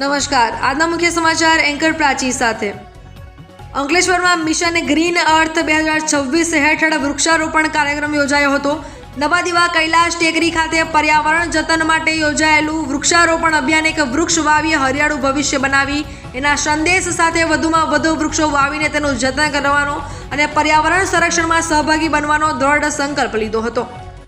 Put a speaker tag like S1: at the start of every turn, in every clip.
S1: નમસ્કાર, આજના મુખ્ય સમાચાર એન્કર પ્રાચી સાથે. અંકલેશ્વરમાં મિશન ગ્રીન અર્થ 2026 હેઠળ વૃક્ષારોપણ કાર્યક્રમ યોજાયો હતો. નવા દીવા કૈલાશ ટેકરી ખાતે પર્યાવરણ જતન માટે યોજાયેલું વૃક્ષારોપણ અભિયાન એક વૃક્ષ વાવી હરિયાળું ભવિષ્ય બનાવી એના સંદેશ સાથે વધુમાં વધુ વૃક્ષો વાવીને તેનું જતન કરવાનો અને પર્યાવરણ સંરક્ષણમાં સહભાગી બનવાનો દ્રઢ સંકલ્પ લીધો હતો.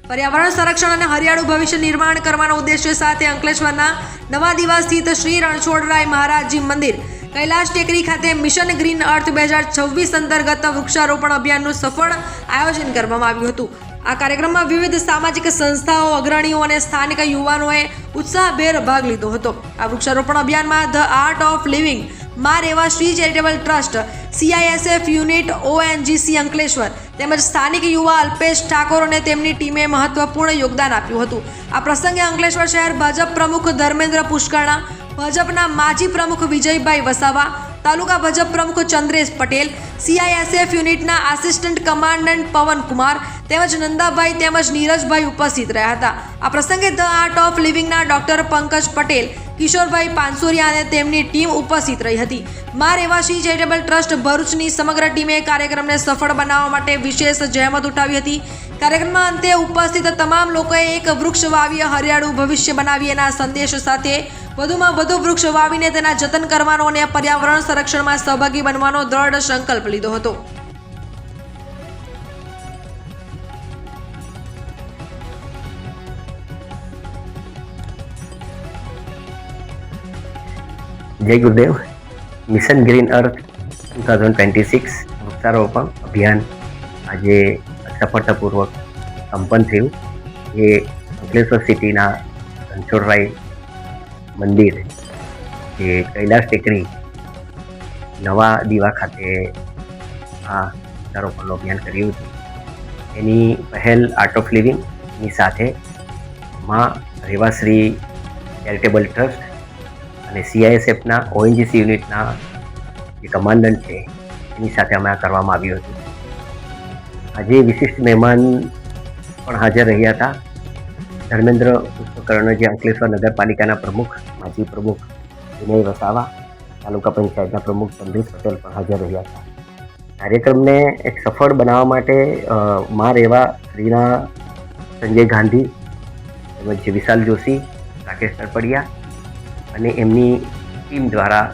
S1: પર્યાવરણ સંરક્ષણ અને હરિયાળું ભવિષ્ય નિર્માણ કરવાના ઉદ્દેશ્ય સાથે અંકલેશ્વરના નવા દીવા સ્થિત શ્રી રણછોડરાય મહારાજજી મંદિર કૈલાશ ટેકરી ખાતે મિશન ગ્રીન અર્થ 2026 અંતર્ગત વૃક્ષારોપણ અભિયાનનું સફળ આયોજન કરવામાં આવ્યું હતું. આ કાર્યક્રમમાં વિવિધ સામાજિક સંસ્થાઓ, અગ્રણીઓ અને સ્થાનિક યુવાનોએ ઉત્સાહભેર ભાગ લીધો હતો. આ વૃક્ષારોપણ અભિયાનમાં ધ આર્ટ ઓફ લિવિંગ માં Reva Shri charitable trust, CISF unit, ONGC Ankleshwar તેમજ સ્થાનિક યુવા અલ્પેશ ઠાકોર અને તેમની ટીમે મહત્વપૂર્ણ યોગદાન આપ્યું હતું. આ પ્રસંગે અંકલેશ્વર શહેર ભાજપ પ્રમુખ ધર્મેન્દ્ર પુષ્કરણા, ભાજપના માજી પ્રમુખ વિજયભાઈ વસાવા, તાલુકા ભાજપ પ્રમુખ ચંદ્રેશ પટેલ, CISF યુનિટના આસિસ્ટન્ટ કમાન્ડન્ટ પવનકુમાર તેમજ નંદાભાઈ તેમજ નીરજભાઈ ઉપસ્થિત રહ્યા હતા. આ પ્રસંગે ધ આર્ટ ઓફ લિવિંગના ડોક્ટર પંકજ પટેલ, કિશોરભાઈ પાનસુરિયા અને તેમની ટીમ ઉપસ્થિત રહી હતી. માં રેવા શ્રી ચેરિટેબલ ટ્રસ્ટ ભરૂચની સમગ્ર ટીમે કાર્યક્રમને સફળ બનાવવા માટે વિશેષ જહેમત ઉઠાવી હતી. કાર્યક્રમમાં અંતે ઉપસ્થિત તમામ લોકોએ એક વૃક્ષ વાવી હરિયાળું ભવિષ્ય બનાવી એના સંદેશ સાથે વધુમાં વધુ વૃક્ષ વાવીને તેના જતન કરવાનો અને પર્યાવરણ સંરક્ષણમાં સહભાગી બનવાનો દ્રઢ સંકલ્પ લીધો હતો.
S2: જય ગુરુદેવ. મિશન ગ્રીન અર્થ 2026 વૃક્ષારોપણ અભિયાન આજે સફળતાપૂર્વક સંપન્ન થયું. એ અંકલેશ્વર સિટીના રણછોડરાય મંદિર જે કૈલાશ ટેકરી નવા દીવા ખાતે આ વૃક્ષારોપણનું અભિયાન કર્યું હતું. એની પહેલ આર્ટ ઓફ લિવિંગની સાથે માં રેવાશ્રી ચેરિટેબલ ટ્રસ્ટ અને CISFના ONGC યુનિટના જે કમાન્ડન્ટ છે એની સાથે અમે આ કરવામાં આવ્યું હતું. આજે વિશિષ્ટ મહેમાન પણ હાજર રહ્યા હતા. ધર્મેન્દ્ર પુષ્કરણા, જે અંકલેશ્વર નગરપાલિકાના પ્રમુખ, માજી પ્રમુખ વિનય વસાવા, તાલુકા પંચાયતના પ્રમુખ ચંદ્રેશ પટેલ પણ હાજર રહ્યા હતા. કાર્યક્રમને એક સફળ બનાવવા માટે માં રેવા શ્રીના સંજય ગાંધી તેમજ વિશાલ જોશી, રાકેશ તળપડિયા અને એમની ટીમ દ્વારા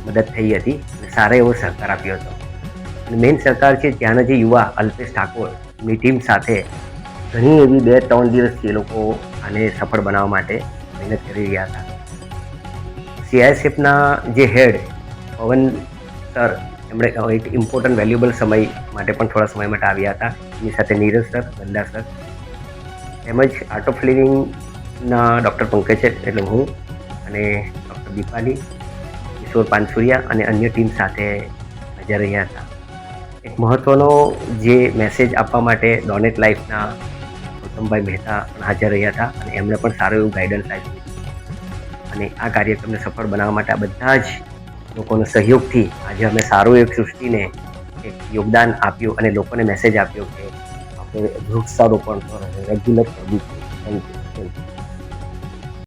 S2: મદદ થઈ હતી અને સારો એવો સહકાર આપ્યો હતો. અને મેઇન સહકાર છે ત્યાંના જે યુવા અલ્પેશ ઠાકોર, એમની ટીમ સાથે ઘણી એવી 2-3 દિવસથી એ લોકો આને સફળ બનાવવા માટે મહેનત કરી રહ્યા હતા. CISFના જે હેડ પવન સર, એમણે એક ઇમ્પોર્ટન્ટ વેલ્યુએબલ સમય માટે પણ થોડા સમય માટે આવ્યા હતા. એની સાથે નીરજ સર, ગંદા સર તેમજ આર્ટ ઓફ લિવિંગના ડૉક્ટર પંકજ એટલે હું અને ડૉક્ટર દીપાલી, કિશોર પાનસુરિયા અને અન્ય ટીમ સાથે હાજર રહ્યા હતા. એક મહત્ત્વનો જે મેસેજ આપવા માટે ડોનેટ લાઈફના ગૌતમભાઈ મહેતા પણ હાજર રહ્યા હતા અને એમણે પણ સારું એવું ગાઈડન્સ આપ્યું. અને આ કાર્યક્રમને સફળ બનાવવા માટે આ બધા જ લોકોનો સહયોગથી આજે અમે સારું એક સૃષ્ટિને એક યોગદાન આપ્યું અને લોકોને મેસેજ આપ્યો કે આપણે વૃક્ષારોપણ રેગ્યુલર કરવું જોઈએ. Thank you.